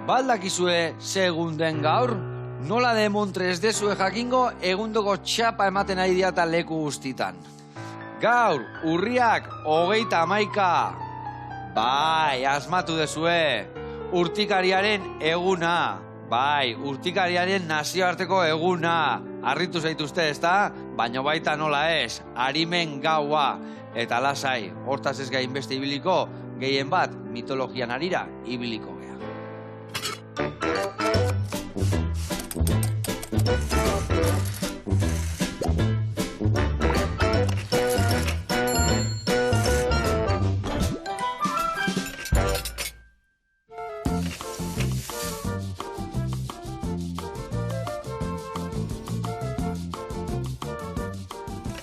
Baldakizue segunden gaur, nola demontre ez dezue jakingo egundoko txapa ematen ari diata leku guztitan. Gaur, urriak 31. Bai, asmatu dezue, urtikariaren eguna. Bai, urtikariaren nazioarteko eguna. Harritu zaituzte, ezta? Baina baita nola ez, arimen gaua. Eta lasai, hortaz ez gain beste ibiliko, gehien bat mitologian arira ibiliko gea.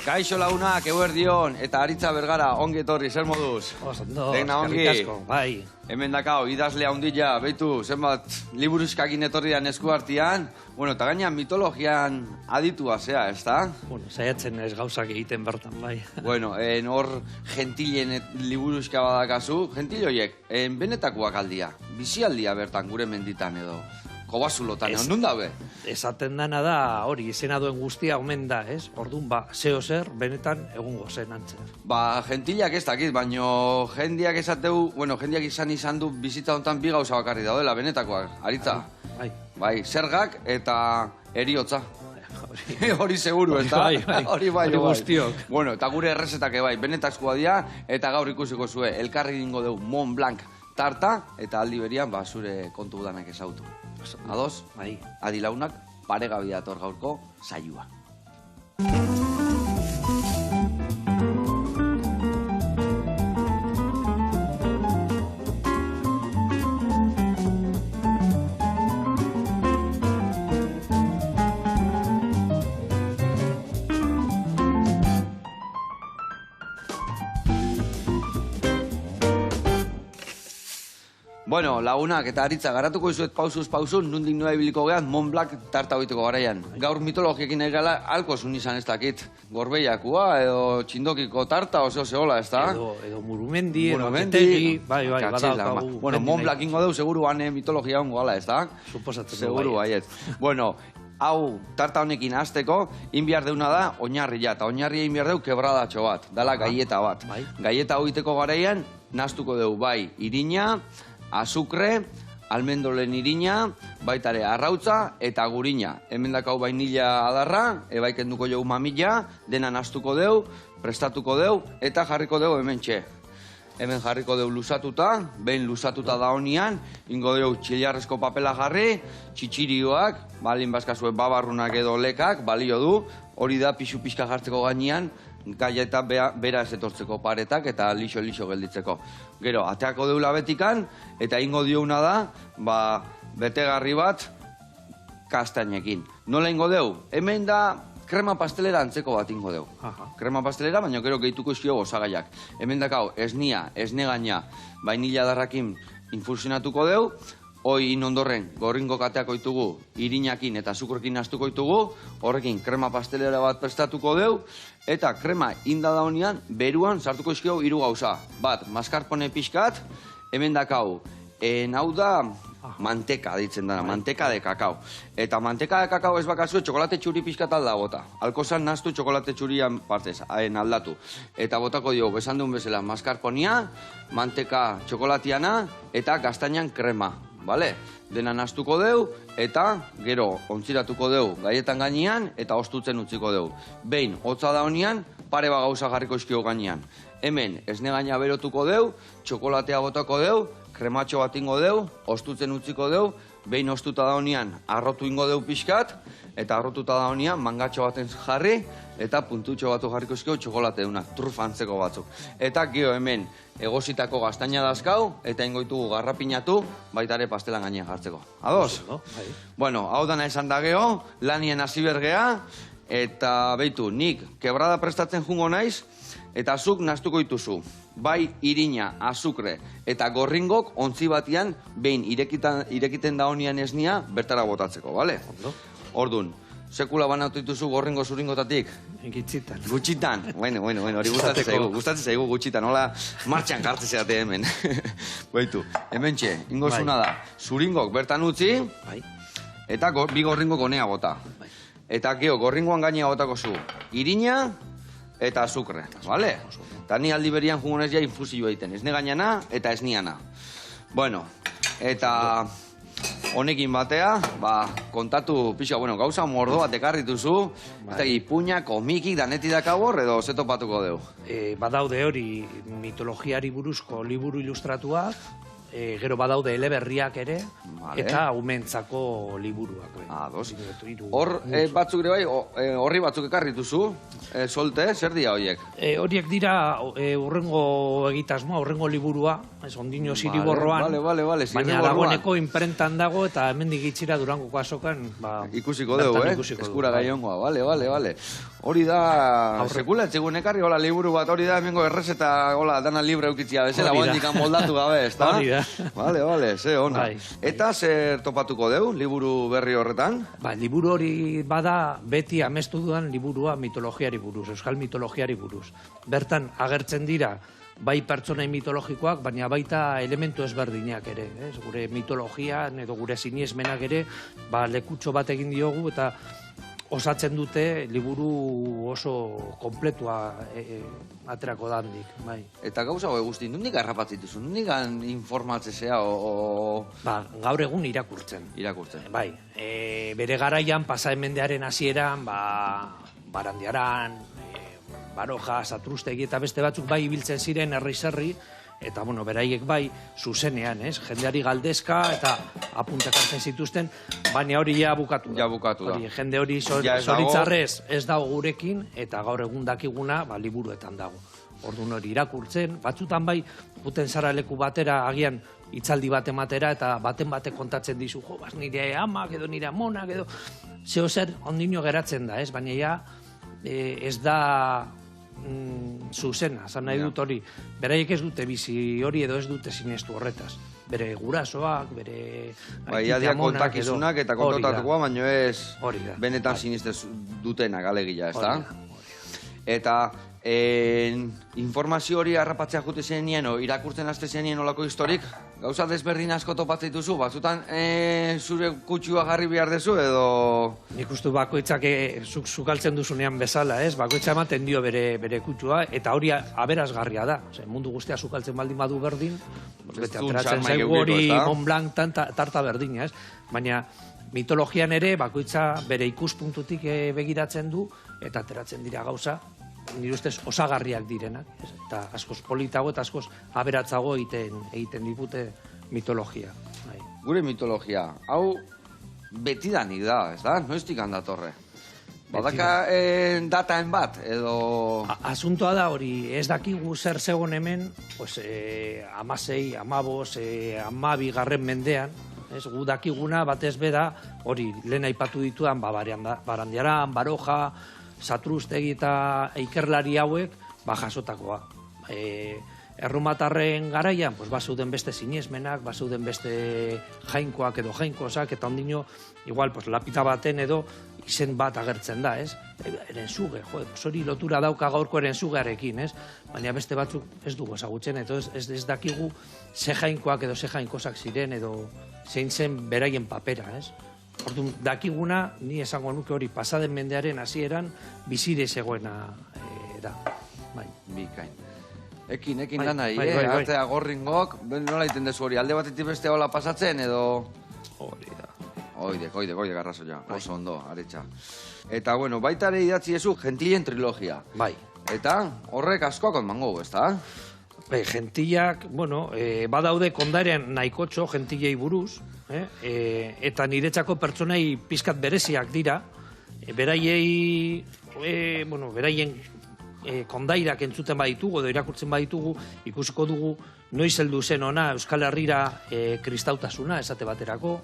Kaixo lagunak, eguerdion, eta Aritza Bergara, ongi etorri, zer moduz? Ondo, ongi. asko, bai. Hemen dakao, idazlea hundila, beitu, zenbat liburuskakin etorri dan esku artean, bueno, eta gainean mitologian aditua zea, ez da? Bueno, saiatzen ez gauzak egiten bertan, bai. Bueno, hor gentilen liburuska badakazu, gentil horiek, benetakoak aldia, bizialdia bertan gure menditan edo. Kobazulotan, ondun dabe? Esaten dana da, hori, izena duen guztia omen da, ez? Orduan, zeo zer, benetan egungo zen antzer. Gentilak ez dakit, baino jendiak esateu, bueno, jendiak izan du bizitza honetan bi gauza bakarri daudela, benetakoak, Aritza? Bai. Bai, zergak eta eriotza. Hori seguru, ez da? Hori guztiok. Bueno, eta gure errezetak bai, benetazkoa dira, eta gaur ikusiko zue, elkarri dingo deu Mont Blanc tarta, eta aldi berian, zure kontu gudanak ezautu. Ados? Bai. Adilaunak paregabi dator gaurko saioa. Bueno, lagunak eta Aritza, garatuko izuet pausuz pausun, nundik noa ibiliko gehan Mont Blanc tarta hoiteko garaian. Gaur mitologiekin egala alko zun izan ez dakit. Gorbeiakua edo txindokiko tarta oso zehola, ez da? Edo Murumendi, edo Aketegi, bai, badaukagu. Bueno, Mont Blanc ingo deu, seguru gane mitologia ongo gala, ez da? Suposatzen du, seguru baiet. Bueno, hau, tarta honekin hasteko, inbiar deuna da oinarria, eta oinarria inbiar deu kebradatxo bat, dala gaieta bat. Gaieta hoiteko garaian, nastuko deu bai irina, azukre, almendolen irina, baitare arrautza eta gurina. Hemen dakau vainilla adarra, ebaik enduko jau mamila, dena nastuko deu, prestatuko deu, eta jarriko deu hemen txe. Hemen jarriko deu lusatuta, behin lusatuta da honian, ingo deu txiliarrezko papela jarri, txitxirioak, balin bazkazue babarrunak edo lekak, balio du, hori da pixu pixka jartzeko gainean, gaia eta bera ez etortzeko paretak eta lixo gelditzeko. Gero, ateako deula betikan, eta ingo diouna da, betegarri bat kastainekin. Nola ingo deu? Hemen da krema pastelera antzeko bat ingo deu. Krema pastelera, baina gero gehituko izkio gozagaiak. Hemen dakau, esnia, esnegaina, vainilla darrakin infusionatuko deu, hoi inondorren gorringo kateak oitugu, irinakin eta azukrekin nastuko oitugu, horrekin krema pastelera bat prestatuko deu, eta krema indada honian, beruan sartuko izkio 3 gauza. Bat, mascarpone pixkat, hemen dakau, hau da manteka ditzen dara, manteka de kakao. Eta manteka de kakao ez bakazue, txokolate txuri pixkat alda bota. Alkozan nastu txokolate txurian partez, aldatu. Eta botako dio, besan duen bezala, mascarponia, manteka txokolatiana, eta gaztainan krema. Bale? Dena nastuko deu, eta gero ontziratuko deu gaietan gainean, eta ostutzen utziko deu. Behin, hotza da honian, pare gauza jarriko izkio gainean. Hemen, esnegaina berotuko deu, txokolatea botako deu, krematxo bat ingo deu, ostutzen utziko deu, behin ostuta da honian, arrotu ingo deu pixkat, eta arrotuta da honian, mangatxo baten jarri, eta puntutxo batu jarriko izkio txokolate duna, trufantzeko batzuk. Eta gero hemen, egositako gaztaina dazkau, eta ingoitugu garrapinatu, baitare pastelan gainean jartzeko. Ados? Bueno, hau dana esan da geho, lanien hasi bergea, eta beitu, nik kebrada prestatzen jungo naiz, eta zuk nastuko dituzu. Bai irina, azukre eta gorringok ontzi batian behin irekiten da honian esnia bertara botatzeko, bale? Ordun, sekula banatu dituzu gorringo zuringotatik? Gitzitan. Gutxitan. Bueno, hori gustatzen zaigu gutxitan. Hola, martxan jartzen zeate hemen. Baitu, hemen txe, ingozuna da. Zuringok bertan utzi, eta bi gorringo gonea bota. Eta geho, gorringoan gainea botako zu. Irina eta azukre, bale? Eta ni aldi berian jugunez ja infusioa egiten. Ez negainana eta ez niana. Bueno, eta honekin batea, kontatu pixa, gauza mordo bat ekarrituzu, eta ipuña, komikik, daneti dakabor, edo zetopatuko deu? Badaude hori mitologiari buruzko liburu ilustratuak, gero badaude eleberriak ere, eta umentzako liburuak. Dos. Hor batzuk ere bai, horri batzuk ekarrituzu, solte, zer dira horiek? Horiek dira urrengo egitasmoa, urrengo liburua, ondino ziriborroan, baina dagoeneko imprentan dago, eta hemendik itxira Durangoko azokan, ikusiko dugu, eskura gaiongoa, bale. Hori da, sekula etxegun ekarri, hola, liburu bat, hori da, hemengo errezeta, hola, dana libre eukitzia, bezala, guandikan moldatu gabe, ez da? Hori da. Bale, ze ona. Eta zer topatuko deu, liburu berri horretan? Liburu hori bada, beti amestu dudan liburua mitologiari buruz, euskal mitologiari buruz. Bertan agertzen dira, bai pertsonai mitologikoak, baina baita elementu ezberdinak ere. Gure mitologian edo gure sinesmenak ere, lekutxo bat egin diogu, eta osatzen dute liburu oso kompletua aterako dandik. Eta gauza hori guzti, nondik harrapatzituzu? Nondik informatzea o... Gaur egun irakurtzen. Irakurtzen. Bere garaian, pasaen mendearen hasieran, Barandiaran, Baroja, Satrustegi eta beste batzuk bai ibiltzen ziren herri-zerri, eta, beraiek bai, zuzenean, jendeari galdezka, eta apuntak hartzen zituzten, baina hori ja bukatu da. Ja bukatu da. Jende hori zoritzarrez ez dago gurekin, eta gaur egun dakiguna, liburuetan dago. Orduan hori irakurtzen, batzutan bai, guten zara leku batera, agian hitzaldi bat ematera, eta baten batek kontatzen dizu, nire amak edo nire amonak edo, zeo zer ondino geratzen da, baina ja ez da zuzena, zan nahi dut hori, beraiek ez dute bizi hori edo ez dute sinestu horretaz. Bere gurasoak, bere aitite amonak kontakizunak eta kontotatukoa, baina ez benetan sinistez dutenak alegia, ez da? Eta informazio hori harrapatzea jute zenien, irakurtzen haste zenien olako historik, gauza desberdin asko topatzen dituzu, batzutan zure kutxua jarri behar dezu edo... Nik uste bakoitzak sukaltzen duzunean bezala, bakoitza ematen dio bere kutxua, eta hori aberasgarria da. Mundu guztia sukaltzen baldin badu berdin, ateratzen zaigu hori Mont Blanc tarta berdina, baina mitologian ere bakoitza bere ikuspuntutik begiratzen du, eta ateratzen dira gauza, nire ustez osagarriak direnak, eta askoz politago eta askoz aberatzago egiten digute mitologia. Gure mitologia, hau betidanik da, ez da? Noiztik handatorre? Badaka dataen bat, edo... Asuntoa da hori, ez dakigu zer zegoen hemen, 16, 15, 12 mendean, gu dakiguna batez beda, hori lehen aipatu ditudan, Barandiaran, Baroja, Satrustegi eta ikerlari hauek, jasotakoa. Erromatarren garaian, bazeuden beste sinesmenak, bazeuden beste jainkoak edo jainkozak, eta ondino, igual, lapita baten edo izen bat agertzen da, erenzuge, hori lotura dauka gaurko erenzugearekin, baina beste batzuk ez dugu ezagutzen, eta ez dakigu ze jainkoak edo ze jainkozak ziren, edo zein zen beraien papera, Orduan, dakiguna, ni esango nuke hori pasaden mendearen hasieran bizire zegoena da. Bikain. Ekin lanai, artea gorringok, nola iten dezu hori, alde batetik beste hola pasatzen, edo... Hori da. Oide, garrazo ja, oso ondo, aretsa. Eta, baita ere idatzi ezu, Gentilien trilogia. Eta horrek askoak onmango, ez da? Gentillak, badaude kondairean nahikotxo gentillei buruz, eta niretzako pertsonei pizkat bereziak dira, beraien kondairak entzuten baditugu, edo irakurtzen baditugu, ikusiko dugu noiz heldu zen ona Euskal Herrira kristautasuna, esate baterako,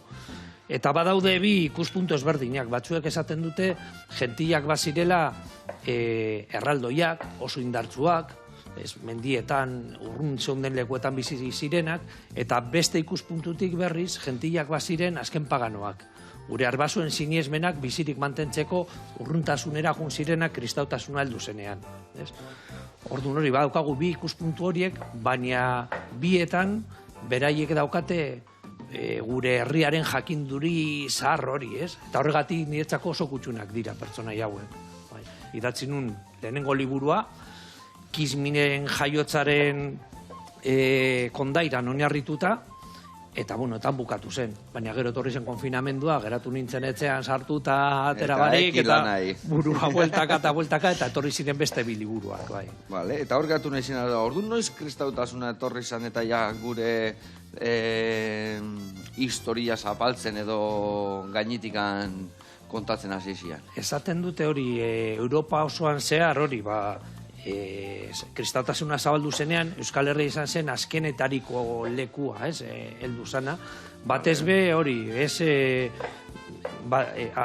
eta badaude bi ikuspuntu ezberdinak, batzuek esaten dute gentillak bazirela erraldoiak, oso indartsuak, mendietan, urrun zeunden lekuetan bizi zirenak, eta beste ikuspuntutik berriz, gentillak baziren azken paganoak. Gure arbasuen sinesmenak bizirik mantentzeko urruntasunera jun zirenak kristautasuna heldu zenean. Orduan hori, badaukagu bi ikuspuntu horiek, baina bietan beraiek daukate gure herriaren jakinduri zahar hori, ez? Eta horregatik niretzako oso kutxunak dira pertsonai hauek. Idatzi nun lehenengo liburua, Kisminen jaiotzaren kondairan oinarrituta, eta, eta bukatu zen. Baina gero etorri zen konfinamendua, geratu nintzen etxean sartuta atera barik, eta burua bueltaka, eta etorri ziren beste bi liburuak, bai. Vale, eta hor gatu nahi zina, orduan noiz kristautasuna etorri zan eta ja gure historia zapaltzen edo gainitikan kontatzen hasi zian. Esaten dute hori, Europa osoan zehar hori, kristautasuna zabaldu zenean, Euskal Herria izan zen azkenetariko lekua, heldu zana. Batez be hori,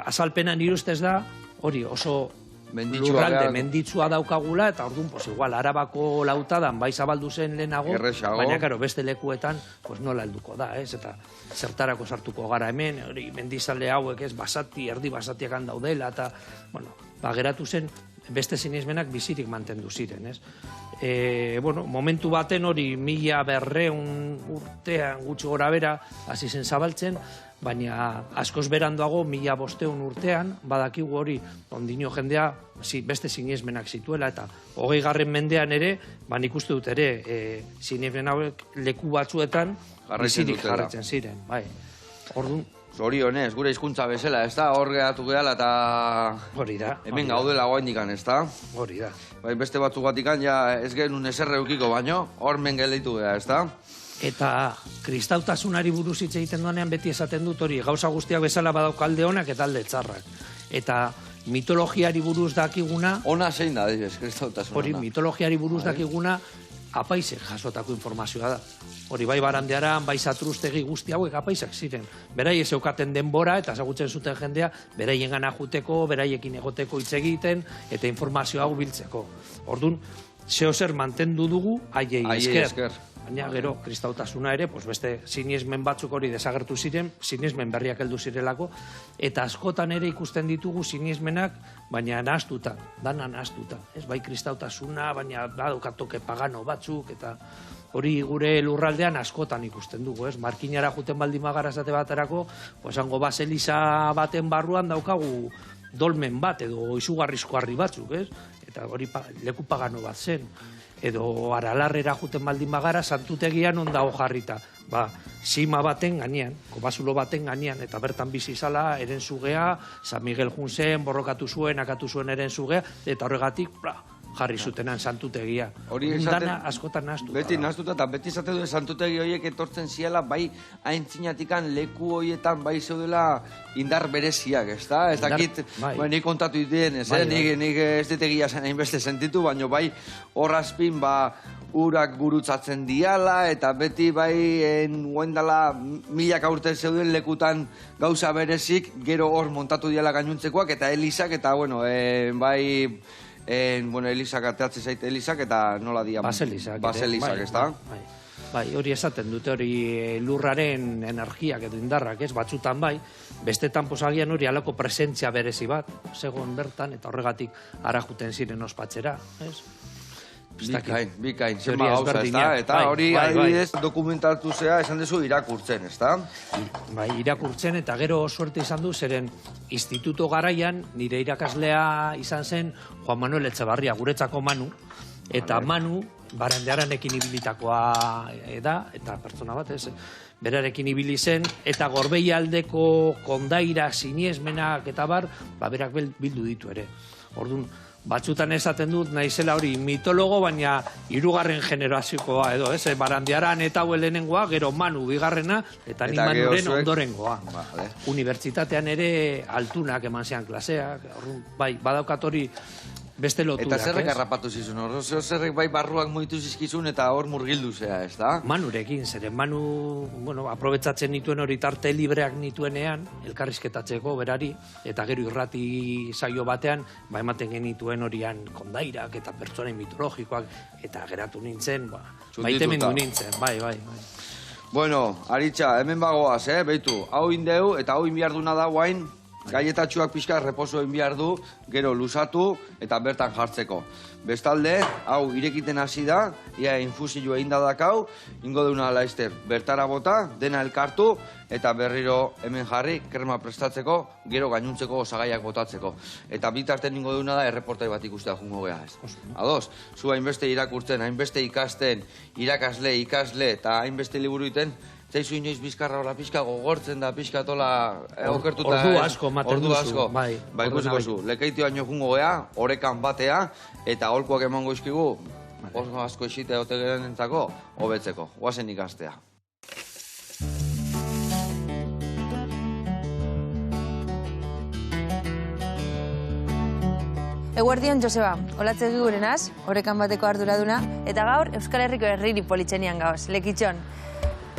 azalpena nire ustez da, hori oso lurralde menditsua daukagula, eta orduan, igual, Arabako lautadan bai zabaldu zen lehenago, baina, karo, beste lekuetan, nola helduko da, eta zertarako sartuko gara hemen, hori, mendizale hauek, basati, erdi basatiak handaudela, eta, geratu zen, beste sinesmenak bizirik mantendu ziren, ez? Momentu baten hori 1200 urtean gutxi gora bera hasi zen zabaltzen, baina askoz beranduago 1500 urtean badakigu hori ondino jendea beste sinesmenak zituela, eta 20. mendean ere, nik uste dut ere, sinesmen hauek leku batzuetan bizirik jarraitzen ziren, bai. Orduan, zorionez, gure hizkuntza bezala, ez da? Hor geratu gehala eta hori da. Hemen gaudela goaindikan, ez da? Hori da. Beste batzugatikan ja ez genuen eserre eukiko baino, hor men geleitu geha, ez da? Eta kristautasunari buruz hitz egiten duanean beti esaten dut hori, gauza guztiak bezala badauka alde onak eta alde txarrak. Eta mitologiari buruz dakiguna... Ona zein da, dizez, kristautasuna. Hori, mitologiari buruz dakiguna apaizek jasotako informazioa da. Hori, bai Barandiaran, bai Zatruztegi guzti hauek apaizak ziren. Beraiek zeukaten denbora eta ezagutzen zuten jendea, beraien gana juteko, beraiekin egoteko hitz egiten, eta informazio hau biltzeko. Orduan, zeozer mantendu dugu, haiei esker. Baina gero, kristautasuna ere, beste sinesmen batzuk hori desagertu ziren, sinesmen berriak heldu zirelako, eta askotan ere ikusten ditugu sinesmenak, baina nahastuta, dana nahastuta. Ez bai kristautasuna, baina badukatoke pagano batzuk, eta hori gure lurraldean askotan ikusten dugu, ez? Markinara juten baldin bagara esate baterako, esango baseliza baten barruan daukagu dolmen bat, edo izugarrizko harri batzuk, ez? Eta hori leku pagano bat zen. Edo Aralarrera juten baldin bagara, santutegian ondago jarrita. Sima baten gainean, kobazulo baten gainean, eta bertan bizi zala, erenzugea, San Miguel Junzen, borrokatu zuen, akatu zuen erenzugea, eta horregatik, jarri zutenan santutegia. Dana askotan nahaztuta. Beti nahaztuta, eta beti izate duen santutegi horiek etortzen ziela, bai aintzinatikan leku horietan bai zeudela indar bereziak, ez da? Ez dakit, nik kontatu ditien, nik ez ditegia zen hainbeste sentitu, baina bai horrazpin, urak gurutzatzen diala, eta beti bai guendala milaka urte zeuden lekutan gauza berezik, gero hor montatu diala gainuntzekoak, eta elizak, eta bai... Elizak ateatzen zaite Elizak eta nola dia... Baselizak, ez da? Bai, hori esaten dute hori lurraren energiak edo indarrak, ez, batzutan bai, bestetan posagian hori alako presentzia berezi bat, segon bertan, eta horregatik arajuten ziren ospatzera, ez? Bikain, zenba gauza, ez da? Eta hori adibidez dokumentatu zea esan dezu irakurtzen, ez da? Bai, irakurtzen eta gero suerte izan du, zeren instituto garaian nire irakaslea izan zen Juan Manuel Etxebarria, guretzako Manu, eta Manu Barandiaranekin ibilitakoa da, eta pertsona bat, ez? Berarekin ibili zen, eta Gorbeialdeko kondaira, siniesmenak eta berak bildu ditu ere. Orduan, batzutan esaten dut, naizela hori mitologo, baina 3. generaziokoa edo, ez? Barandiaran eta lehenengoa, gero Manu bigarrena, eta ni Manuren ondorengoa. Unibertsitatean ere altunak eman zean klaseak, bai, badaukat hori Beste loturak, Eta zerrek harrapatu zizun, zerrek bai barruak moitu zizkizun eta hor murgildu zea, ez da? Manurekin, zeren Manu, aprobetsatzen nituen hori tarte libreak nituenean, elkarrizketatzeko berari, eta gero irrati saio batean, ematen genituen horian kondairak eta pertsonain mitologikoak, eta geratu nintzen, maitemendu nintzen, bai. Bueno, Aritxa, hemen bagoaz, behitu, hau indeu eta hau inbiarduna da guain, gaietatxuak pixka reposo behar du, gero lusatu eta bertan jartzeko. Bestalde, hau irekiten hasi da, ia infusioa egin dakau, ingo deuna laizter bertara bota, dena elkartu, eta berriro hemen jarri, krema prestatzeko, gero gainuntzeko osagaiak botatzeko. Eta bitarten ingo deuna da, erreportai bat ikustea jungo geha ez. Ados, zu hainbeste irakurtzen, hainbeste ikasten, irakasle, eta hainbeste liburu iten, zaizu inoiz bizkarra hola pixka gogortzen da, pixka tola okertuta. Ordu asko maten duzu. Bai, ikusiko zu. Lekeitio haino jungo gea, orekan batea, eta holkoak emango izkigu, oso asko esite ote gerenentzako, hobetzeko. Guazen ikastea. Eguerdion, Joseba, olatze gurenaz, orekan bateko arduraduna, eta gaur Euskal Herriko herriri politxenian gauz, Lekitxon.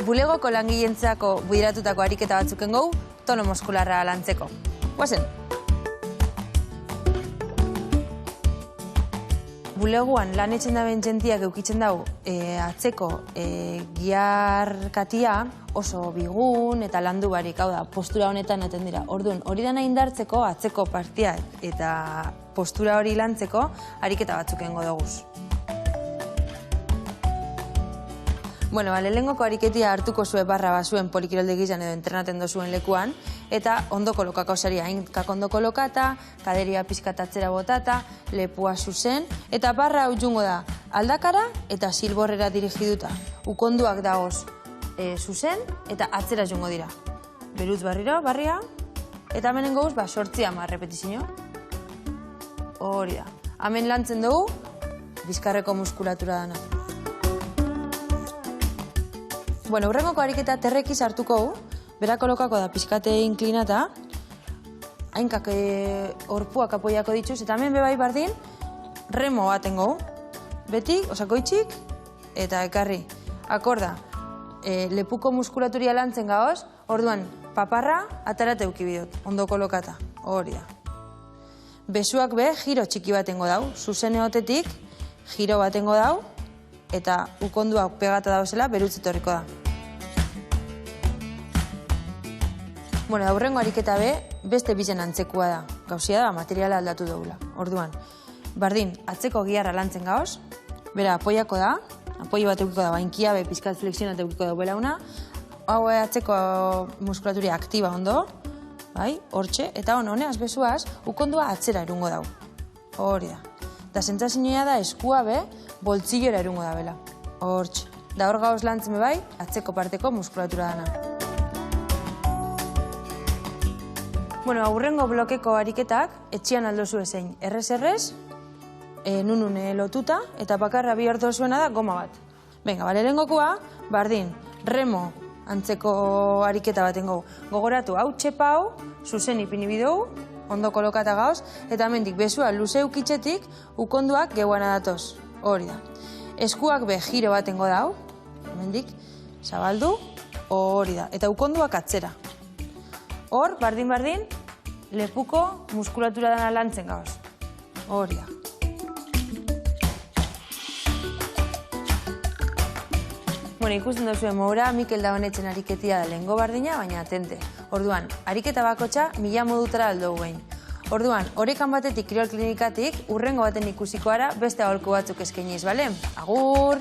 Bulegoko langilentzako bideratutako ariketa batzuken gau, tono muskularra lantzeko. Guazen! Bulegoan lan etxen daben jentiak eukitzen dau atzeko giarkatia oso bigun eta landu barik, hau da, postura honetan eten dira. Orduan, hori dana indartzeko, atzeko partia eta postura hori lantzeko, ariketa batzuken godoguz. Bueno, lehenengoko ariketia hartuko zue barra bazuen polikirolde gizan edo entrenaten dozuen lekuan, eta ondo kolokako saria, hainkak ondo kolokata, kaderia pizkatatzera botata, lepua zuzen, eta barra hau jungo da aldakara eta silborrera dirigiduta. Ukonduak dagoz zuzen eta atzera jungo dira. Beruz barriro, barria, eta hemen gauz, 8 repetizio. Hori da. Hemen lantzen dugu, bizkarreko muskulatura dana. Bueno, urrengoko ariketa terrekiz hartuko gu, bera kolokako da pizkate inklinata, hainkak orpuak apoiako dituz, eta hemen bebai bardin, remo baten gu, betik, osakoitzik, eta ekarri. Akorda, lepuko muskulaturia lantzen gaoz, orduan, paparra atarate eukibidot, ondo kolokata, hori da. Besuak be, giro txiki batengo dau, zuzene hotetik, giro batengo dau, eta ukonduak pegata dauzela, berutz etorriko da. Bueno, aurrengo ariketa be, beste bizen antzekua da. Gauzia da, materiala aldatu dugula. Orduan, bardin, atzeko giarra lantzen gaoz, bera, apoiako da, apoio bat eukiko da, bainkia be, pizkat flexionat eukiko da belauna, hau atzeko muskulaturia aktiba ondo, bai, hortxe, eta honeaz bezuaz, ukondua atzera erungo dau. Hori da. Da sentsazioa da eskua be, boltzillora erungo da bela. Hortxe. Da hor gauz lantzen bai, atzeko parteko muskulatura dana. Bueno, aurrengo blokeko ariketak, etxian aldozu ezein. Errez, nunun lotuta, eta bakarra bi ordo zuena da goma bat. Venga, lehenengokoa, bardin, remo antzeko ariketa baten gau. Gogoratu, hau txepa hau, zuzen ipini bidou, ondo kolokata gauz, eta hemendik bezua luze ukitzetik, ukonduak geuana datoz. Hori da. Eskuak be giro batengo dau, hemendik, zabaldu, hori da. Eta ukonduak atzera. Hor, bardin, lepuko muskulatura dana lantzen gauz. Hori da. Bueno, ikusten duzuen moura, Mikel da honetzen ariketia da lehengo bardina, baina atente. Orduan, ariketa bakotxa 1000 modutara aldo guein. Orduan, orekan batetik kirol klinikatik, urrengo baten ikusiko ara, beste aholku batzuk eskainiz, bale? Agur!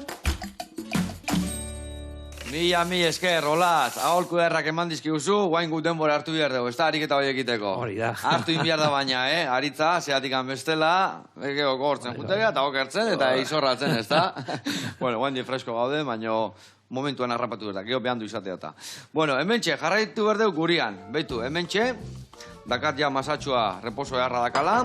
Mila esker, Olatz, aholku errak eman dizkiguzu, guain gut denbora hartu behar dugu, ez da ariketa hori egiteko. Hori da. Hartu inbiar da baina, Aritza, zeatikan bestela, gortzen jutega eta okertzen, eta izorratzen, ez da? Bueno, guain di fresko gaude, baina momentuan harrapatu behar da, geho behandu izatea eta. Bueno, hementxe, jarraitu behar dugu gurian, behitu, hementxe, dakat ja masatxua reposo eharra dakala,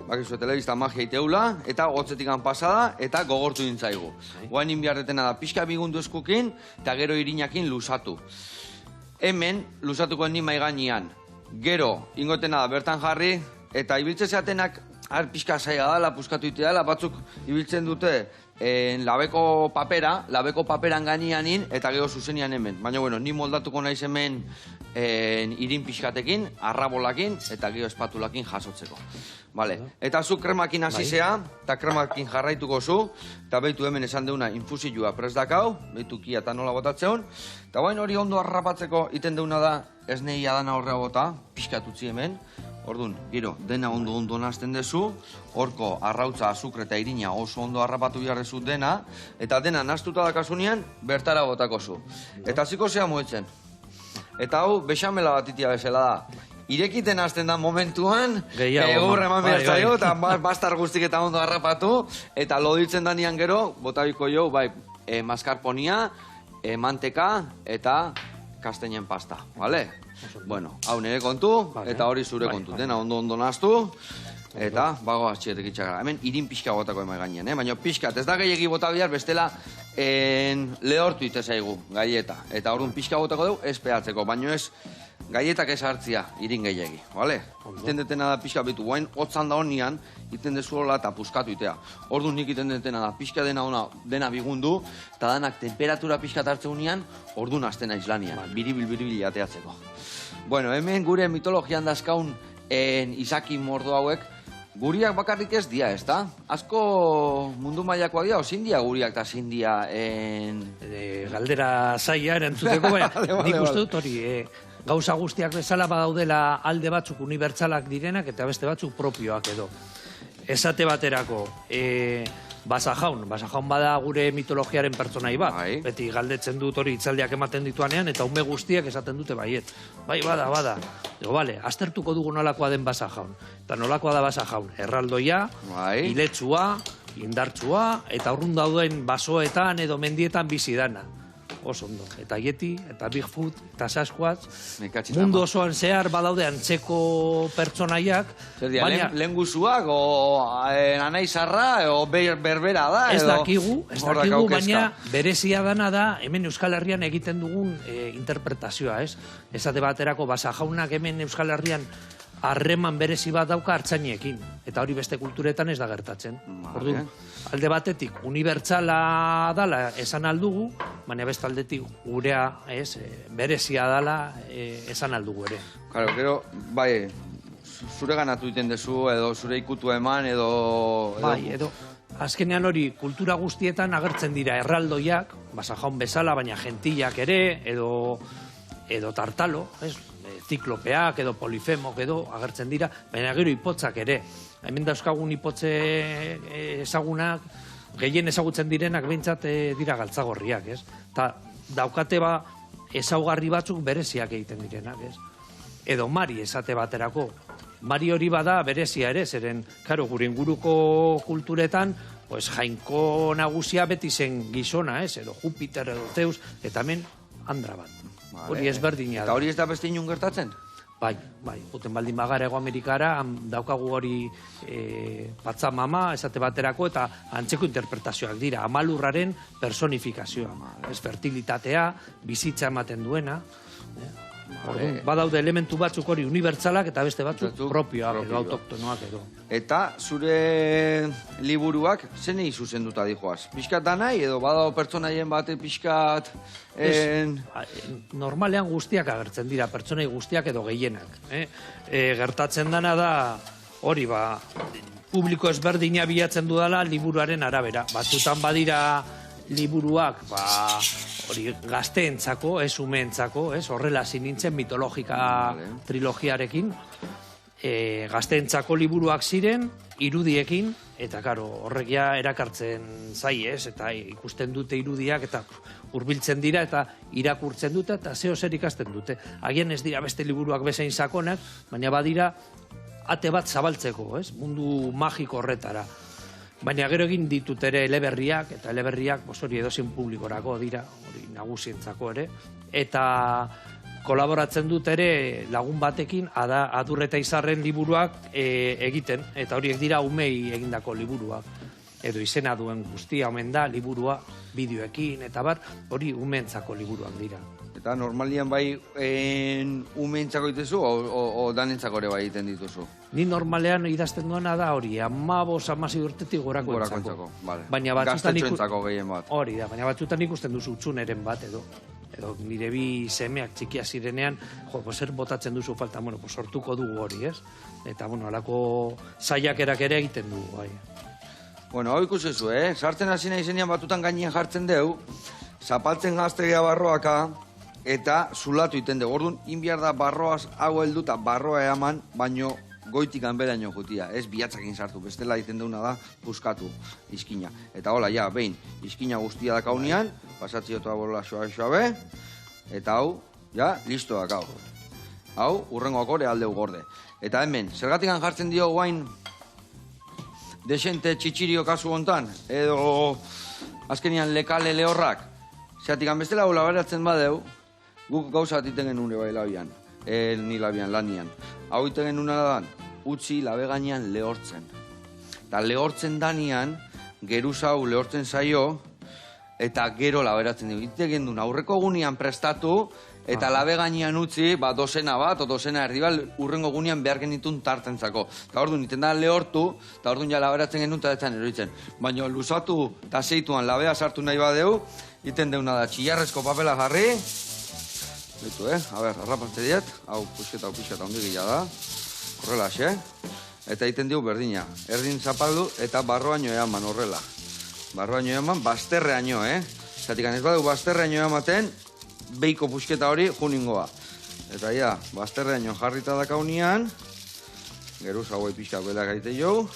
bakizu telebista magia iteula, eta hotzetikan pasada, eta gogortu dintzaigu. Guain inbiardetena da pixka bigundu eskukin, eta gero irinakin lusatu. Hemen, lusatuko ni maiganian. Gero, ingotena da bertan jarri, eta ibiltze zeatenak pixka zaila dala, puskatu ite dala, batzuk ibiltzen dute labeko paperan gaineanin eta gero zuzenian hemen. Baina, bueno, ni moldatuko naiz hemen irin pixkatekin, arrabolakin eta gero espatulakin jasotzeko. Vale. Eta zu kremakin hasizea, eta kremakin jarraituko zu, eta behitu hemen esan deuna infusioa prest dakau, behitu kia eta nola botatzeon, eta bain hori ondo harrapatzeko iten deuna da, ez nehi adana horrea bota, pixkatutzi hemen, orduan, gero, dena ondo nazten dezu, horko arrautza, azukre eta irina oso ondo harrapatu biharrezu dena, eta dena naztuta dakasunean, bertara botako zu. Eta ziko zea moetzen. Eta hau, bexamela bat itia bezala da. Irekiten hasten da momentuan, egur eman behar zaio, eta bastar guztik eta ondo harrapatu, eta loditzen danian gero, botabiko jo, bai, mascarponia, manteka eta kasteinen pasta, bale? Bueno, hau nire kontu, eta hori zure kontu. Dena ondo naztu, eta bagoaz txetek itxagara. Hemen irin pixka botako ema gainean, baina pixkat, ez da gehiagi bota bihar, bestela lehortu ite zaigu gaieta. Eta orduan pixka botako dugu, ez pehatzeko, baina ez gaietak ez hartzia irin gehiagi, bale? Iten detena da pixka bitu, guain hotzan da honian, iten dezuola eta puskatu itea. Orduan nik iten detena da, pixka dena bigundu, eta danak temperatura pixka hartze unian, orduan azten aizlanian, biribil ateatzeko. Bueno, hemen gure mitologian dazkaun izaki mordo hauek, guriak bakarrik ez dia, ez da? Asko mundu mailakoak dira, ozin dia guriak eta zin dia... Galdera zaila erantzuteko, baina nik uste dut hori, gauza guztiak bezala badaudela alde batzuk unibertsalak direnak eta beste batzuk propioak edo. Esate baterako, Basajaun bada gure mitologiaren pertsonai bat. Beti galdetzen dut hori hitzaldiak ematen dituanean eta ume guztiak esaten dute baiet. Bai, bada. Digo, bale, aztertuko dugu nolakoa den Basajaun. Eta nolakoa da Basajaun? Erraldoia, iletsua, indartsua, eta urrun dauden basoetan edo mendietan bizi dana. Oso ondo. Eta Yeti, eta Bigfoot, eta Sasquatch, mundu osoan zehar badaude antzeko pertsonaiak. Lehen guzuak, o anaizarra, o berbera da, ez dakigu, baina berezia dana da, hemen Euskal Herrian egiten dugun interpretazioa, ez? Esate baterako Basajaunak hemen Euskal Herrian harreman berezi bat dauka hartzainekin, eta hori beste kulturetan ez da gertatzen. Orduan, alde batetik unibertsala dala esan aldugu, baina beste aldetik gurea berezia dala esan aldugu ere. Claro, gero, bai, zure ganatu iten dezu, edo zure ikutu eman, edo... Bai, edo, azkenean hori kultura guztietan agertzen dira erraldoiak, Basajaun bezala, baina gentillak ere, edo tartalo, ziklopeak edo polifemok edo agertzen dira, baina gero hipotzak ere. Hemen dauzkagun hipotze ezagunak, gehien ezagutzen direnak behintzat dira galtzagorriak, ez? Eta daukate ezaugarri batzuk bereziak egiten direnak, ez? Edo mari esate baterako. Mari hori bada berezia ere, zeren, karo, gure inguruko kulturetan, jainko nagusia beti zen gizona, ez? Edo Jupiter edo Zeus, eta hemen Andra bat. Hori ezberdina da. Eta hori ez da beste inun gertatzen? Bai, guten baldin bagara Hego Amerikara, daukagu hori Pachamama, esate baterako, eta antzeko interpretazioak dira, amalurraren personifikazioa. Fertilitatea, bizitza ematen duena. Badaude elementu batzuk hori unibertsalak eta beste batzuk propioak edo autoktonoak edo. Eta zure liburuak zenei zuzenduta dijoaz? Piskat da nahi edo badao pertsonaien bate piskat... Normalean guztiak agertzen dira, pertsonai guztiak edo gehienak. Gertatzen dana da hori publiko ezberdina bilatzen dudala liburuaren arabera. Batzutan badira liburuak, hori gazteentzako, ez umeentzako, horrela zinintzen mitologika trilogiarekin, gazteentzako liburuak ziren, irudiekin, eta karo, horrekia erakartzen zai, eta ikusten dute irudiak, eta hurbiltzen dira, eta irakurtzen dute, eta zeo zer ikasten dute. Agian ez dira beste liburuak bezain sakonak, baina badira ate bat zabaltzeko, mundu magiko horretara. Baina gero egin ditut ere eleberriak, eta eleberriak hori edozein publikorako dira, hori nagusientzako ere, eta kolaboratzen dut ere lagun batekin Adur eta Izarren liburuak egiten, eta horiek dira umei egindako liburuak. Edo izena duen guztia omen da, liburua, bideoekin, eta hori umeentzako liburuak dira. Eta normalian bai umeentzako itezu, o danentzako ere bai egiten dituzu? Ni normalean idazten duena da hori, 15-16 urtetik gorako entzako. Vale. Gaztetxoentzako gehien bat. Hori da, baina batzutan ikusten duzu utxuneren bat edo nire bi semeak txikia zirenean, zer botatzen duzu falta, sortuko dugu hori, ez? Eta, alako saiakerak ere egiten dugu, bai. Bueno, hau ikusezu, sartzen hasi nahi zenean batutan gainean jartzen deu, zapaltzen gaztegia barroaka, eta zulatu iten dugu. Orduan, inbiar da barroaz hau helduta barroa eaman, baino goitik anberaino jutia, ez bihatzakin sartu, bestela egiten deuna da puskatu izkina. Eta hola, ja, behin, izkina guztia da kaunean, pasatzi otoa borola xoabe, eta hau, ja, listo da kau. Hau, urrengoak ore aldeu gorde. Eta hemen, zergatikan jartzen dio guain desente txitxirio kasu hontan, edo azkenian lekale lehorrak, zeatikan bestela hau laberatzen badeu, guk gauza bat iten genuen bai labian, ni labian, lanian. Hau iten genuen da, utzi labe gainean lehortzen. Eta lehortzen danian, geruz hau lehortzen zaio, eta gero laberatzen dugu. Ite gendun aurreko gunean prestatu, eta labe gainean utzi, dozena bat, o dozena erdi bat, urrengo gunean behar genitun tartentzako. Eta orduan, iten da lehortu, eta orduan ja laberatzen genuen, eta etzen eroitzen. Baina luzatu eta zeituan labea sartu nahi badeu, iten deuna da txillarrezko papela jarri, ditu, a ber, arrapatze diet, hau pusketa, ondi gila da, horrela, eta iten diu berdina, erdin zapaldu eta barroaino eaman horrela. Barroaino eaman, bazterreaino, Zatikan ez badu bazterreaino eamaten, beiko pusketa hori juningoa. Eta ja, bazterreaino jarrita dakaunian, geruz hauai pixka bela gaite jo,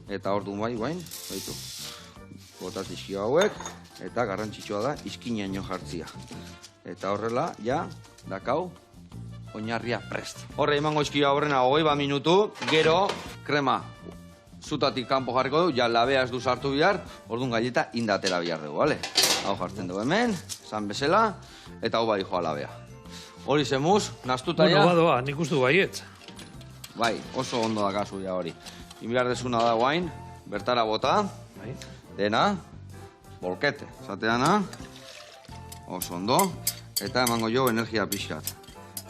eta ordu bai, baitu. Botatizkio hauek, eta garrantzitsua da, izkinaino jartzia. Eta horrela, ja, dakau, oinarria prest. Horre, emango izkioa horrena 20 minutu, gero, krema, zutatik kanpo jarriko du, ja labea ez du sartu bihar, orduan galleta indatera bihar dugu, bale? Hau jartzen dugu hemen, zan bezala, eta hau bai joa labea. Hori zemuz, naztuta ja? Badoa, nik ustu baietz. Bai, oso ondo da kasu ja hori. Inbiar desuna da guain, bertara bota, dena, bolkete, zateana, oso ondo, eta emango jo energia pixkat.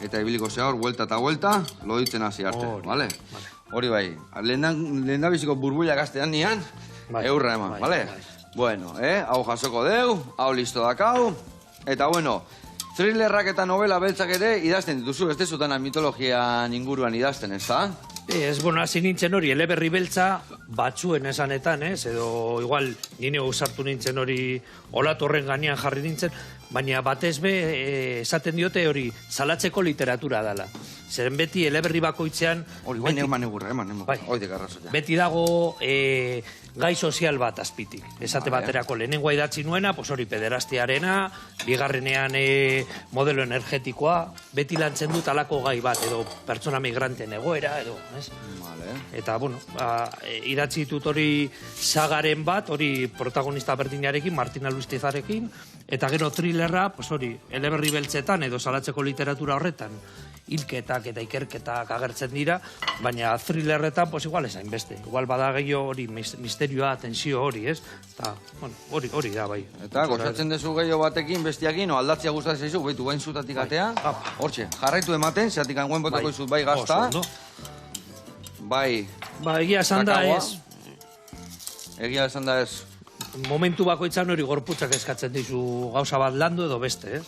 Eta ibiliko zea hor, vuelta eta vuelta, loditzen hasi arte, bale? Hori bai, lehen da biziko burbuila gaztean nian, eurra eman, bale? Bueno, hau jasoko deu, hau listo dakau, eta bueno, thrillerrak eta novela beltzak ere idazten dituzu, ez dezutana mitologian inguruan idazten, ez da? Ez, hasi nintzen hori, eleberri beltza batzuen esanetan, edo igual nire usartu nintzen hori olatu horren ganean jarri nintzen, baina batez be esaten diote hori salatzeko literatura dela. Zeren beti eleberri bakoitzean... Hori, guain eman egurra, eman, oide garrazoia. Beti dago gai sozial bat azpitik. Esate baterako lehenengoa idatzi nuena, hori pederastiarena, bigarrenean modelo energetikoa, beti lantzen dut alako gai bat, edo pertsona migranten egoera, edo, ez? Eta, idatzi ditut hori sagaren bat, hori protagonista berdinarekin, Martina Luistizarekin, eta gero thrillerra, hori, eleberri beltzetan, edo salatzeko literatura horretan, hilketak eta ikerketak agertzen dira, baina thrillerretan, igual esain beste. Igual bada gehiago hori, misterioa, tensio hori, ez? Eta, hori da, bai. Eta, gozatzen dezu gehiago batekin, bestiakin, o aldatzea gustatzen zaizu, behitu bain zutatik atea. Hortxe, jarraitu ematen, zeatik anguen botako izut bai gazta. Bai. Egia esan da ez. Egia esan da ez. Momentu bakoitzan hori gorputzak eskatzen dizu gauza bat landu edo beste, ez?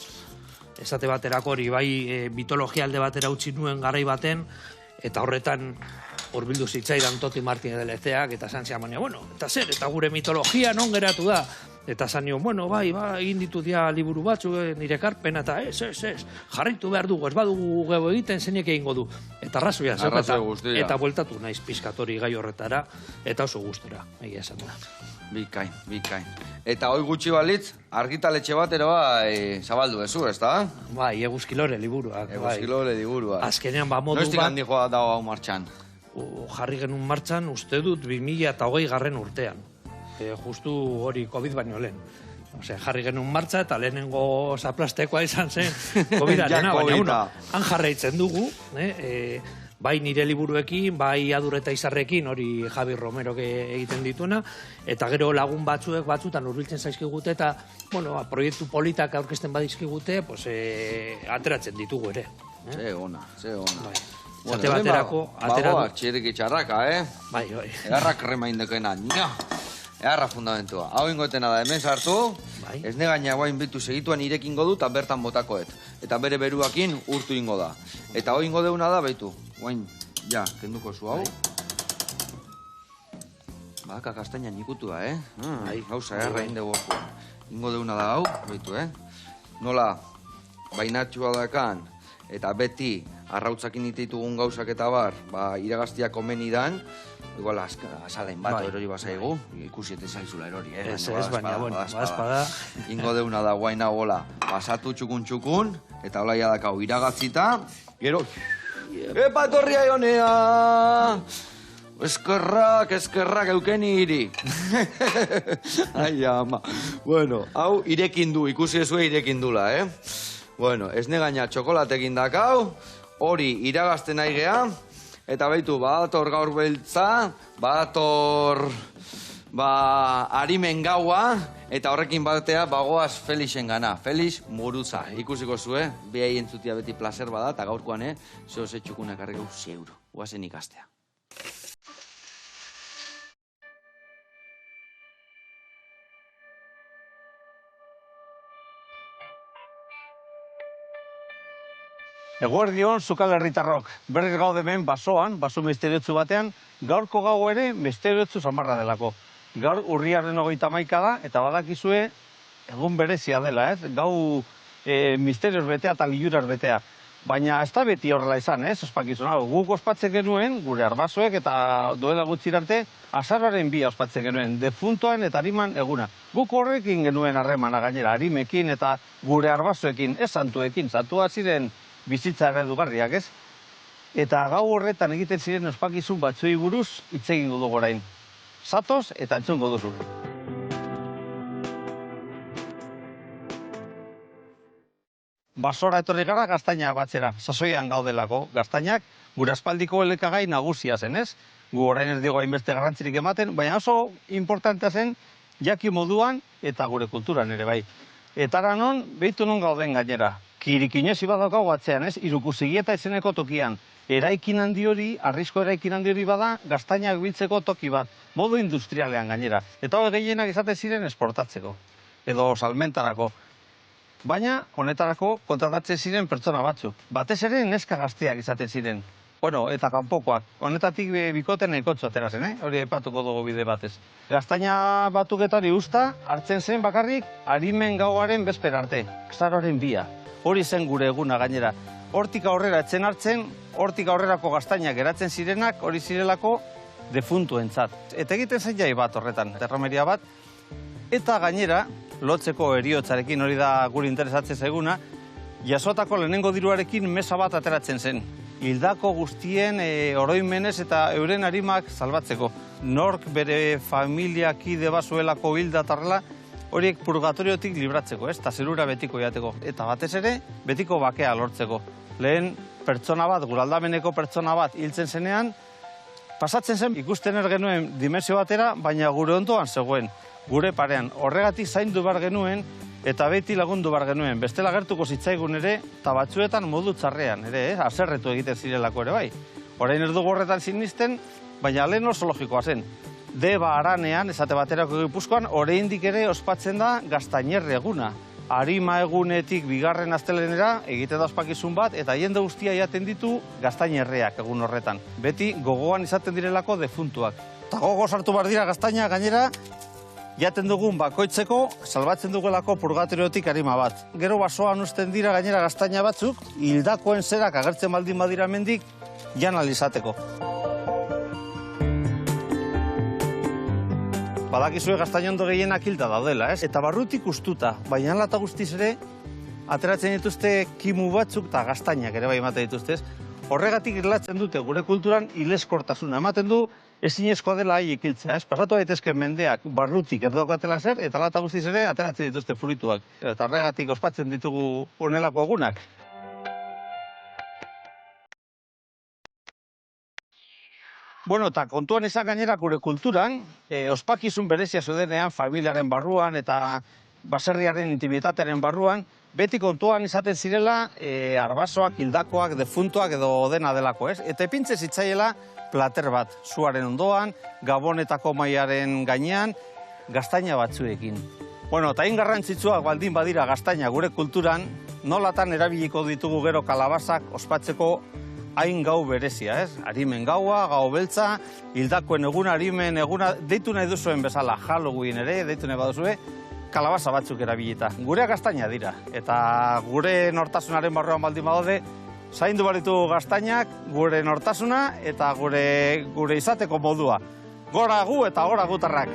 Esate baterako hori, bai, mitologia alde batera utzi nuen garai baten, eta horretan hurbildu zitzaidan Toti Martínez de Lezeak, eta esan zian, eta zer, eta gure mitologia non geratu da? Eta esan nion, bai, egin ditu dia liburu batzu, nire karpen, eta ez, jarraitu behar dugu, ez badugu gebo egiten, zeinek egingo du. Eta arrazoia, eta bueltatu naiz pizkatori gai horretara, eta oso gustura, egia esan da. Bikain. Eta hoi gutxi balitz, argitaletxe bat ero zabaldu ezu, ez da? Bai, Eguzkilore liburuak. Eguzkilore liburuak. Azkenean, modu bat... Noiztik handi joa dago hau martxan? Jarri genuen martxan, uste dut 2020 urtean. Justu hori COVID baino lehen. Jarri genuen martxa eta lehenengo zaplastekoa izan zen COVID-arena, baina han jarraitzen dugu, bai nire liburuekin, bai Adur eta Izarrekin, hori Javi Romerok egiten dituena, eta gero lagun batzutan hurbiltzen zaizkigute, eta, bueno, proiektu politak aurkezten badizkigute, pues, ateratzen ditugu ere. Ze ona. Zate baterako... Bagoak txirrik itxarraka, Bai. Egarra krema indekena, Egarra fundamentua. Hau ingotena da, hemen sartu, ez negaina guain bitu segituan irekingo du, eta bertan botakoet. Eta bere beruakin urtu ingo da. Eta hau ingo deuna da, baitu, guain, kenduko zu hau. Baka kastaina nikutua, Hau zagarra indegu orkuan. Ingo deuna da hau, baitu, Nola, bainatxua dakan, eta beti arrautzakin ditugun gauzak eta bar, iragaztiak komeni dan, igual azalain bat erori bazaigu, ikusieten zaizula erori, Ez, baina, bueno, badazpada. Ingo deuna da guain hau hola, pasatu txukun, eta hola jadakau iragatzita, gero, epa etorria jonea! Eskerrak euken hiri. Ai, ama. Bueno, hau irekin du, ikusi ezue irekin dula, Bueno, ez negaina txokolatekin dakau, hori iragazten nahi geha, eta baitu, badator gaur beltza, badator harimen gaua, eta horrekin batea bagoaz Felixen gana. Felix Muruza, ikusiko zue, behai entzutia beti placer bada, eta gaurkoan, zeo zetxukunak arregau €100, guazen ikastea. Eguerdion, Zukal herritarrok. Berriz gaude hemen basoan, baso misteriotzu batean, gaurko gau ere misteriotzu samarra delako. Gaur urriaren 31 da, eta badakizue egun berezia dela, Gau misterioz betea eta liuraz betea. Baina ez da beti horrela izan, ospakizun hau. Guk ospatzen genuen, gure arbasoek eta duela gutxirarte, azaroaren 2 ospatzen genuen, defuntoan eta ariman eguna. Guk horrekin genuen harremana gainera, arimekin eta gure arbasoekin, ez santuekin, santua ziren bizitza eredugarriak, ez? Eta gau horretan egiten ziren ospakizun batzuei buruz hitz egingo dugu orain. Zatoz eta entzungo duzu. Basora etorri gara gaztaina batzera, sasoian gaudelako. Gaztainak gure aspaldiko elikagai nagusia zen, ez? Gu orain ez digo hainbeste garrantzirik ematen, baina oso importantea zen jaki moduan eta gure kulturan ere bai. Eta non, behitu non gauden gainera. Kirikinezi badaukagu atzean, ez? Irukuzigieta izeneko tokian. Eraikin handi hori, arrizko eraikin handi hori bada, gaztainak biltzeko toki bat. Modu industrialean gainera. Eta hori gehienak izate ziren esportatzeko. Edo salmentarako. Baina, honetarako kontratatzen ziren pertsona batzuk. Batez ere neska gazteak izaten ziren. Bueno, eta kanpokoak. Honetatik bikoten ekotxo aterazen, Hori aipatuko dugu bide batez. Gaztaina batuketari usta, hartzen zen bakarrik, arimen gauaren bezper arte. Azaroaren 2. Hori zen gure eguna gainera. Hortik aurrera etzen hartzen, hortik aurrerako gaztainak geratzen zirenak, hori zirelako defuntuentzat. Eta egiten zen jai bat horretan, erromeria bat. Eta gainera, lotzeko heriotzarekin hori da guri interesatzen zaiguna, jasotako lehenengo diruarekin mesa bat ateratzen zen. Hildako guztien oroimenez eta euren arimak salbatzeko. Nork bere familia kide bazuelako hildatarrela, horiek purgatoriotik libratzeko, eta zerura betiko jateko. Eta batez ere, betiko bakea lortzeko. Lehen pertsona bat, guraldameneko pertsona bat hiltzen zenean, pasatzen zen ikusten er genuen dimensio batera, baina gure ondoan zegoen. Gure parean, horregatik zaindu bar genuen, eta beti lagundu bar genuen. Bestela gertuko zitzaigun ere, eta batzuetan modu txarrean, ere, haserretu egiten zirelako ere bai. Orain ez dugu horretan sinisten, baina lehen oso logikoa zen. Deba Aranean, esate baterako Gipuzkoan, oraindik ere ospatzen da gaztainerre eguna. Arima egunetik bigarren astelehenera egite da ospakizun bat, eta jende guztia jaten ditu gaztainerreak egun horretan. Beti gogoan izaten direlako defuntuak. Eta gogo sartu bar dira gaztaina gainera, jaten dugun bakoitzeko, salbatzen dugelako purgatoriotik arima bat. Gero basoan uzten dira gainera gaztaina batzuk, hildakoen zerak agertzen baldin badira mendik, jan alizateko. Badakizue gaztainondo gehienak hilda daudela, ez? Eta barrutik ustuta, baina lata guztiz ere, ateratzen dituzte kimu batzuk eta gaztainak ere bai ematen dituzte, ez? Horregatik irlatzen dute gure kulturan hileskortasuna. Ematen du ezinezkoa dela haiek hiltzea, ez? Pasatu daitezke mendeak barrutik erdokatela zer, eta lata guztiz ere ateratzen dituzte fruituak. Eta horregatik ospatzen ditugu honelako egunak. Bueno, eta kontuan izan gainera gure kulturan, ospakizun berezia zudenean, familiaren barruan eta baserriaren intimitatearen barruan, beti kontuan izaten zirela arbasoak, hildakoak, defuntoak edo dena delako, ez? Eta epintze zitzaiela plater bat, zuaren ondoan, gabonetako maiaren gainean, gaztaina batzuekin. Bueno, eta hain garrantzitsuak baldin badira gaztaina gure kulturan, nolatan erabiliko ditugu gero kalabazak ospatzeko hain gau berezia, ez? Arimen gaua, gau beltza, hildakoen eguna, arimen eguna, deitu nahi duzuen bezala, Halloween ere, deitu nahi baduzue, kalabaza batzuk erabilita. Gure gaztaina dira, eta gure nortasunaren barruan baldin badaude, zaindu baritu gaztainak, gure nortasuna eta gure izateko modua. Gora gu eta gora gutarrak.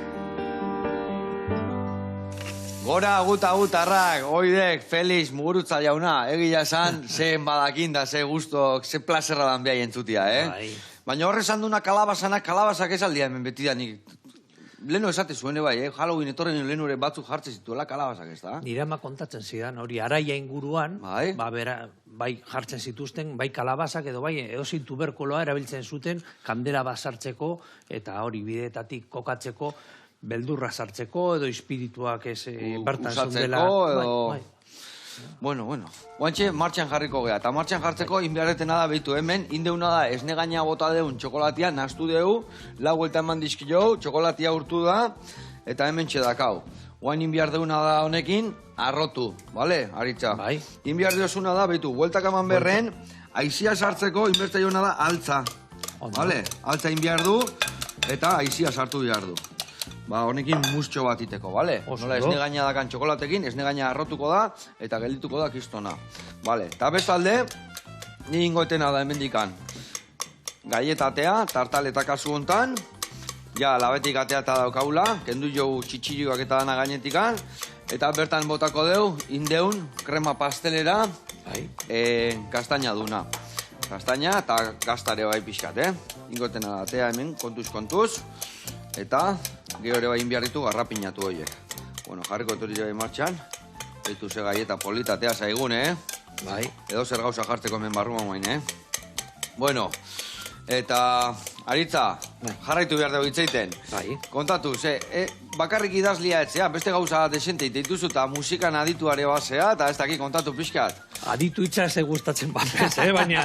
Gora gutarrak, oidek, Felix, Mugurutza jauna, egia esan, ze badakin da, ze gusto, ze plazerra dan behai entzutia, Baina horre esan duna kalabazak ez aldia hemen beti da nik. Leno esate zuen bai, Halloween etorren lenure batzuk jartzen zituela kalabazak ez da? Nire ama kontatzen zidan, hori araia inguruan, bai jartzen zituzten, bai kalabazak edo bai edozein tuberkuloa erabiltzen zuten kandela basartzeko eta hori bideetatik kokatzeko, beldurra sartzeko edo espirituak ez bertan zundela. Bueno. Oantxe, martxan jarriko gea. Eta martxan jartzeko, inbiarretena da behitu hemen, indeuna da, esne gaina bota deun txokolatia, nastu deu, lau vuelta eman dizkio, txokolatia urtu da, eta hemen txedakau. Oain inbiar deuna da honekin, arrotu, bale, Aritza? Bai. Inbiar deuzuna da, behitu, bueltak eman berren, aizia sartzeko, inbertza jona da, altza. Bale, altza inbiar du, eta aizia sartu behar du. Honekin mustxo bat iteko, bale? Nola esne gaina dakan txokolatekin, esne gaina arrotuko da, eta geldituko da kistona. Bale, eta bestalde, ni ingoetena da hemendikan. Gaietatea, tartaleta kasu hontan, ja, labetik atea eta daukaula, kendu jo txitxirioak eta dana gainetikan, eta bertan botako deu, indeun, krema pastelera, kastaina duna. Kastaina eta gaztare bai pixkat, Ingoetena da, atea hemen, kontuz, eta gero ere bai inbiarritu garrapinatu horiek. Bueno, jarriko etorri bai martxan, behitu ze gaieta politatea zaigun, Bai. Edo zer gauza jartzeko hemen barruan guain, Bueno, eta Aritza, jarraitu behar dugu itzeiten. Bai. Kontatu, bakarrik idazlia etzea, beste gauza desente iteituzu eta musikan adituare basea, eta ez daki kontatu pixkat. Aditu itxa ez gustatzen bapez, baina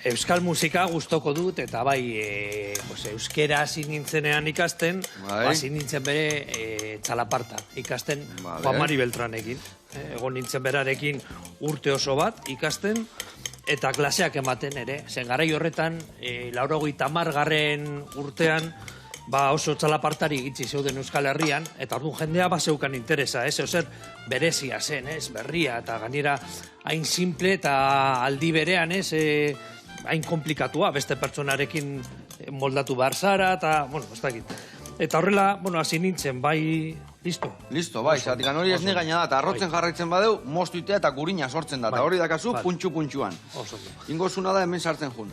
euskal musika gustoko dut, eta bai, euskera hasi nintzenean ikasten, hasi nintzen bere txalaparta ikasten Juan Mari Beltranekin. Egon nintzen berarekin urte oso bat ikasten, eta klaseak ematen ere. Zen garai horretan, 80. urtean, oso txalapartari gitzi zeuden Euskal Herrian, eta orduan jendea zeukan interesa, zer berezia zen, berria, eta gainera hain simple eta aldi berean, hain komplikatua, beste pertsonarekin moldatu behar zara, eta, ez dakit. Eta horrela, hasi nintzen, bai, listo. Listo, bai, zatik hori esne gaina da, eta arrotzen jarraitzen badeu, moztuitea eta gurina sortzen da, eta hori dakazu puntxu-puntxuan. Ingozuna da hemen sartzen jun.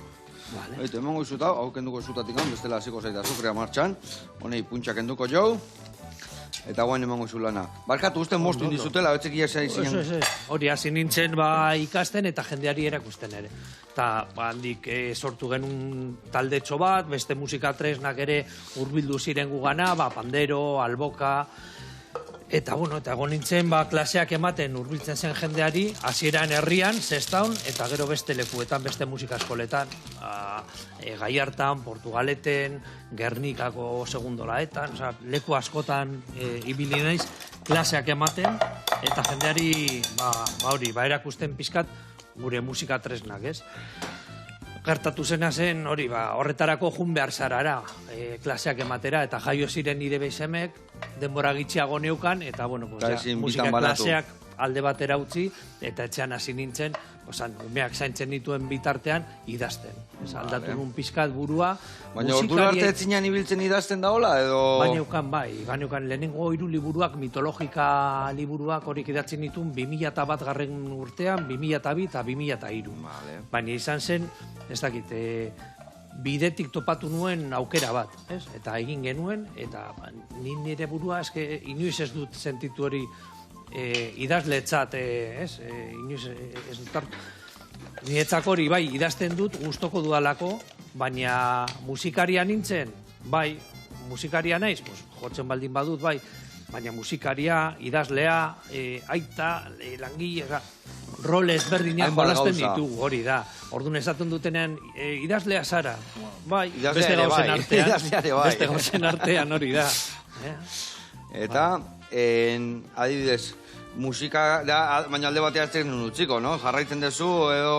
Eta hemen goizuta, hau kenduko zutatik hau, bestela hasiko zaita azukrea martxan, honei puntxa kenduko jau, eta guain hemen goizulana. Barkatu usten moztu indizutela, betzek iesa izinen. Hori hasi nintzen ikasten eta jendeari erakusten ere. Eta handik sortu genuen taldetxo bat, beste musika tresnak ere hurbildu ziren gugana, pandero, alboka, eta egon nintzen klaseak ematen hurbiltzen zen jendeari, hasieran herrian, Sestaon, eta gero beste lekuetan, beste musika eskoletan, Gaiartan, Portugaleten, Gernikako segundolaetan, leku askotan ibili naiz, klaseak ematen, eta jendeari erakusten pizkat gure musika tresnak, Gertatu zena zen, horretarako jun behar zarara, klaseak ematera, eta jaio ziren nire behizemek, denbora gitxiago neukan, eta musika klaseak alde batera utzi, eta etxean hasi nintzen, umeak zaintzen dituen bitartean, idazten. Aldatu nun pizkat burua. Baina ordura arte etzinean ibiltzen idazten da hola, edo... Baina lehenengo 3 liburuak, mitologika liburuak horik idatzen dituen 2001 urtean, 2002 eta 2003. Baina izan zen, ez dakit, bidetik topatu nuen aukera bat, eta egin genuen, eta nire burua, inoiz ez dut sentitu hori idazletzat, inoiz ez dut hartu. Niretzako hori, idazten dut, gustoko dudalako, baina musikaria nintzen, bai, musikaria naiz, pues, jotzen baldin badut, bai, baina musikaria, idazlea, aita, langile, rol ezberdinak Hainbat jolasten gauza. ditugu, hori da. Orduan esaten dutenean, idazlea zara, bai, Idazlea beste ere gauzen bai, artean, idazlea ere bai. beste gauzen artean hori da. Eta, adibidez, musika, baina alde batea ez zen utziko, no? Jarraitzen duzu edo...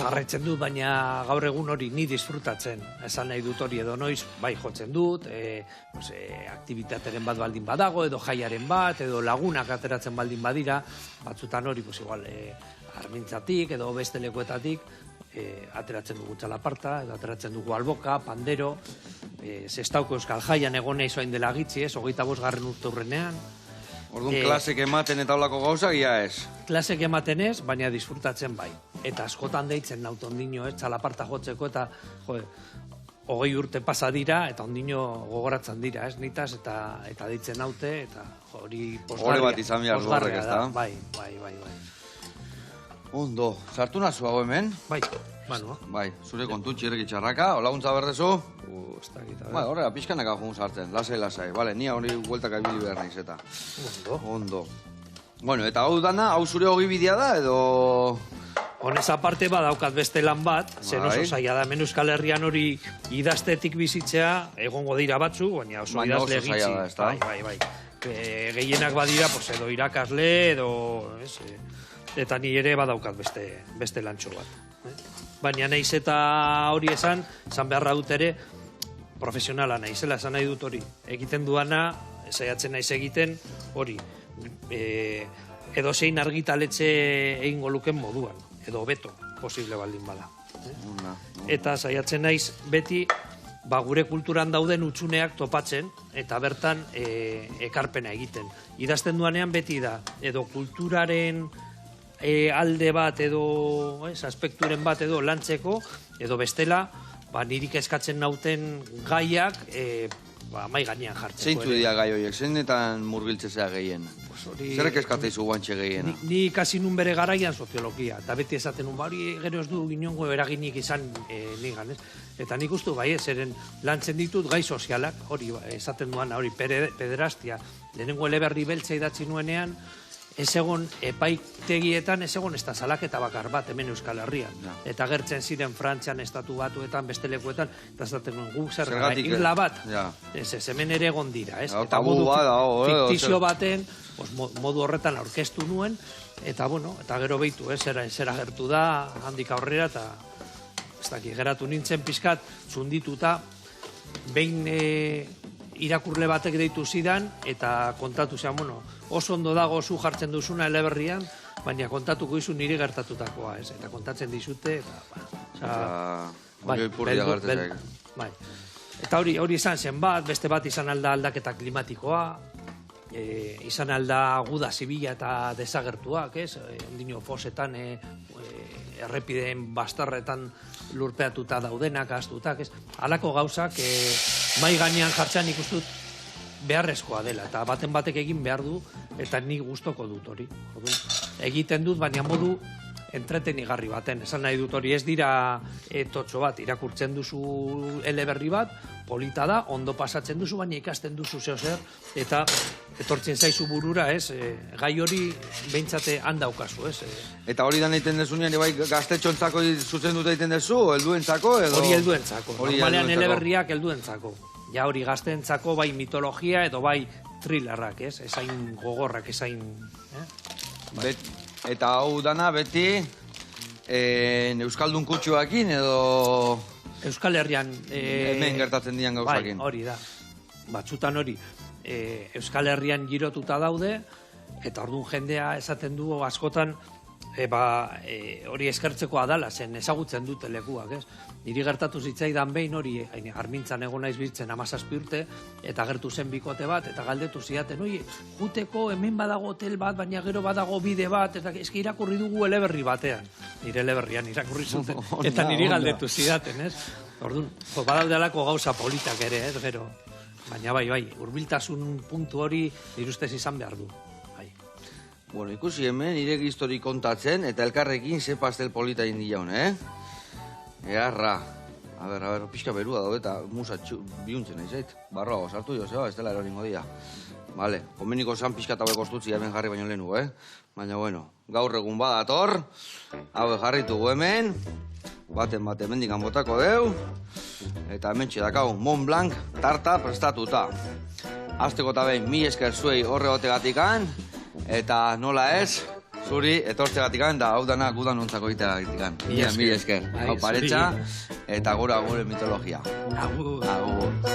Jarraitzen dut, baina gaur egun hori ni disfrutatzen. Esan nahi dut hori edo noiz, bai jotzen dut, aktivitateren bat baldin badago, edo jaiaren bat, edo lagunak ateratzen baldin badira, batzutan hori, pues igual, armintzatik edo beste lekuetatik, ateratzen dugu txalaparta, edo ateratzen dugu alboka, pandero, zestauko euskal jaian egon nahi zoain dela gitzi, 25. urte hurrenean. Orduan klasek ematen eta olako gauzak, ia ez. Klasek ematen ez, baina disfrutatzen bai. Eta askotan deitzen naut ondino, txalaparta jotzeko, eta 20 urte pasa dira, eta ondino gogoratzen dira, nitaz, eta deitzen naute, eta hori posgarria. Hore bat izan behar du horrek, ez da? Bai. Ondo, sartu nazu hau hemen? Bai, bueno. Bai, zure kontu txirreki txarraka, holaguntza berdezu? Ez dakit, Bai, horrela, pixkanaka joan sartzen, lasai. Bale, nia hori bueltaka ibili behar naiz eta. Ondo. Bueno, eta hau dana, hau zure ogibidea da, edo... Honez aparte badaukat beste lan bat, zen oso Bai. zaila da, hemen Euskal Herrian hori idaztetik bizitzea, egongo dira batzu, baina oso Baina idazle oso zaila gitxi. da, ezta? Bai. Gehienak badira, pues, edo irakasle, edo... eta ni ere badaukat beste lantxo bat. Baina naiz eta hori esan beharra dut ere, profesionala naizela, esan nahi dut hori. Egiten duana, saiatzen naiz egiten, hori, edo zein argitaletxe egingo luken moduan, edo beto, posible baldin bada. Eta saiatzen naiz beti, gure kulturan dauden utxuneak topatzen, eta bertan ekarpena egiten. Idazten duanean beti da, edo kulturaren alde bat edo aspekturen bat edo lantzeko, edo bestela, nirik eskatzen nauten gaiak mai gainean jartzeko. Zeintzu dira gai horiek, zeinetan murgiltzezea gehien? Zerrek eskatzeizu guantxe gehiena? Ni ikasi nun bere garaian soziologia, eta beti esaten nun, hori gero ez du inongo eraginik izan nigan, ez? Eta nik uste bai, zeren lantzen ditut gai sozialak, hori esaten duan, hori pederastia, lehenengo eleberri beltza idatzi nuenean, ez egon epaitegietan, ez egon ez da salaketa bakar bat hemen Euskal Herrian. Eta gertzen ziren Frantzian, Estatu Batuetan, beste lekuetan, eta zaten nuen guk zer gara, irla bat, ez hemen ere egon dira, ez? Eta modu fiktizio baten, modu horretan aurkeztu nuen, eta bueno, eta gero behitu, zera gertu da, handik aurrera, eta ez daki, geratu nintzen pizkat, zundituta, behin irakurle batek deitu zidan, eta kontatu zean, bueno, oso ondo dago zu jartzen duzuna eleberrian, baina kontatuko izu niri gertatutakoa, ez? Eta kontatzen dizute, eta... Eta hori izan zen bat, beste bat izan alda aldaketa klimatikoa, izan alda guda zibila eta desagertuak, ez? Ondino fosetan, errepideen bastarretan lurpeatuta daudenak, ahaztutak, ez? Halako gauzak, mai gainean jartzean ikustut beharrezkoa dela, eta baten batek egin behar du, eta nik gustoko dut hori. Egiten dut, baina modu entretenigarri baten. Esan nahi dut hori, ez dira totxo bat, irakurtzen duzu eleberri bat, polita da, ondo pasatzen duzu, baina ikasten duzu zer, eta etortzen zaizu burura, ez, gai hori behintzate handaukazu, ez. Eta hori dan egiten dezunean, bai, gaztetxontzako zuzen dut egiten dezu, helduentzako, edo... Hori helduentzako, normalean eleberriak helduentzako. Ja hori gaztentzako bai mitologia edo bai thrillerrak, ez? Ezain gogorrak, ezain... Eta hau dana beti Euskaldun kutsuakin edo... Euskal Herrian... Hemen gertatzen dian gauzakin. Bai, hori da. Batzutan hori. Euskal Herrian girotuta daude, eta orduan jendea esaten du askotan hori eskertzeko adala, zen ezagutzen dute lekuak, ez? Niri gertatu zitzaidan behin hori, armintzan egon naiz biltzen 17 urte, eta gertu zen bikote bat, eta galdetu zidaten, oi, juteko hemen badago hotel bat, baina gero badago bide bat, eta eski irakurri dugu eleberri batean. Nire eleberrian irakurri zuten, eta niri galdetu zidaten, ez? Orduan, badaudelako gauza politak ere, ez, gero. Baina bai, hurbiltasun puntu hori nire ustez izan behar du. Bueno, ikusi hemen, nire histori kontatzen, eta elkarrekin ze pastel polita indi jaun, Earra. A ber, pixka berua daude eta musa bihuntzen nahi zait. Barroa, sartu Joseba, ez dela eroningo dia. Vale, komeniko zan pixka eta kostutzi hemen jarri baino lehenu, Baina, bueno, gaur egun badator, hau jarritugu hemen, baten mendikan botako deu, eta hemen txedakau Mont Blanc tarta prestatuta. Azteko eta behin, 1000 esker zuei horre gotegatikan, eta nola ez, zuri etortzegatikan, da hau dana gudan nontzako egiteagatikan. 1000 esker. Hau paretxa, eta gure mitologia. Agur. Agur.